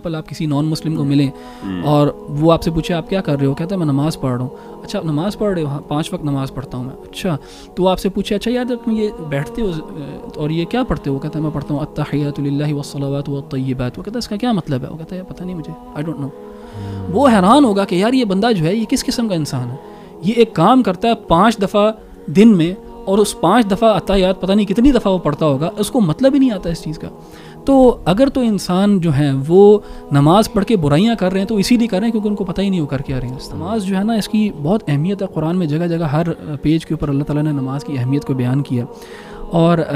Example आप किसी non Muslim को मिलें और वो आपसे पूछे आप क्या कर रहे हो, कहता है मैं नमाज़ पढ़ रहा हूँ। अच्छा नमाज़ पढ़ रहे हो? हाँ 5 वक्त नमाज़ पढ़ता हूँ मैं। अच्छा तो वो आपसे पूछे अच्छा यार तुम ये बैठते हो और ये क्या पढ़ते हो? कहता है मैं पढ़ता हूँ अत्तहियातु लिल्लाहि वस्सलावातु वत्तय्यिबात। वो कहता है इसका क्या मतलब है? वो कहता है पता नहीं मुझे, आई डोंट नो। वो हैरान होगा कि यार ये बंदा जो है ये किस किस्म का इंसान है, ये एक काम करता है 5 दफ़ा दिन में और उस 5 दफ़ा अत्तहियात पता नहीं कितनी दफ़ा वो पढ़ता होगा, उसको मतलब ही नहीं आता इस चीज़ का। तो अगर तो इंसान जो है वो नमाज़ पढ़ के बुराइयां कर रहे हैं तो इसीलिए कर रहे हैं क्योंकि उनको पता ही नहीं वो कर क्या रहे हैं। नमाज़ जो है ना इसकी बहुत अहमियत है, कुरान में जगह जगह हर पेज के ऊपर अल्लाह ताला ने नमाज की अहमियत को बयान किया। और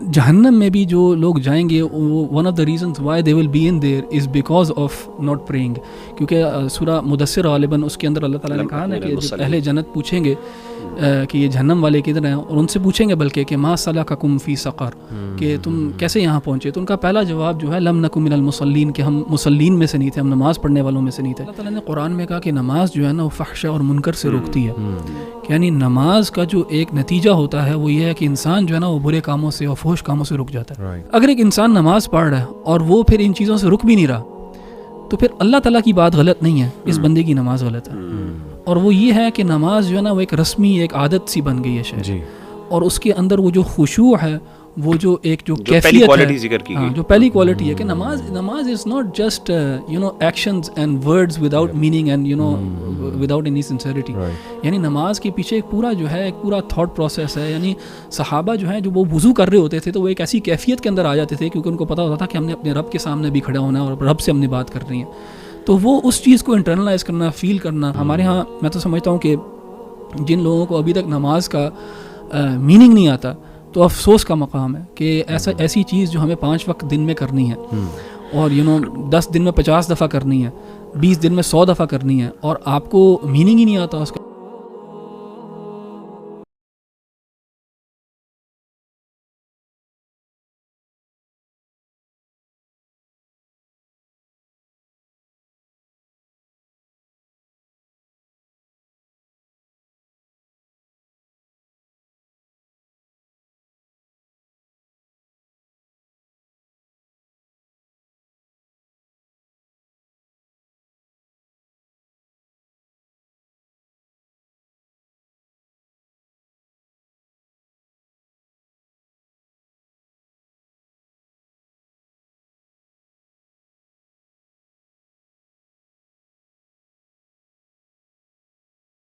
जहन्नम में भी जो लोग जाएंगे one of the reasons why they will be in their is because of not praying, क्योंकि सूरह मुदस्सिर गालिबन उसके अंदर अल्लाह ताला ने कहा ना कि जब अहले जन्नत पूछेंगे कि ये जहन्नम वाले किधर हैं, और उनसे पूछेंगे बल्कि कि मा सलककुम फ़ी सक़र, कि तुम कैसे यहाँ पहुँचे, तो उनका पहला जवाब जो है लम नकु मिनल मुसल्लीन, कि हम मुसल्लीन में से नहीं थे, हम नमाज़ पढ़ने वालों में से नहीं थे। अल्लाह ताला ने कुरान में कहा कि नमाज जो है ना वो फ़हशा और मुनकर से रोकती है। यानी नमाज का जो एक नतीजा होता है वो ये है कि इंसान जो है ना वो बुरे कामों से और फहश कामों से रुक जाता है। अगर एक इंसान नमाज पढ़ रहा है और वो फिर इन चीज़ों से रुक भी नहीं रहा तो फिर अल्लाह ताला की बात गलत नहीं है, इस बंदे की नमाज गलत है। और वो ये है कि नमाज जो है ना वो एक रस्मी एक आदत सी बन गई है शायद, और उसके अंदर वो जो खुशू है, वो जो एक जो कैफियत है, हाँ, जो पहली क्वालिटी है कि नमाज is not just you know actions and words without meaning and you know without any sincerity. यानी नमाज के पीछे एक पूरा जो है एक पूरा थॉट प्रोसेस है। यानी सहाबा जो है जो वो वुज़ू कर रहे होते थे तो वो एक ऐसी कैफियत के अंदर आ जाते थे क्योंकि उनको पता होता था कि हमने अपने रब के सामने भी खड़ा होना है और रब से हमने बात कर रही है, तो वो उस चीज़ को इंटरनलाइज करना, फील करना। हमारे यहाँ मैं तो समझता हूँ कि जिन लोगों को अभी तक नमाज का मीनिंग नहीं आता तो अफसोस का मकाम है कि ऐसी चीज़ जो हमें 5 वक्त दिन में करनी है और 10 दिन में 50 दफ़ा करनी है, 20 दिन में 100 दफ़ा करनी है और आपको मीनिंग ही नहीं आता उसका।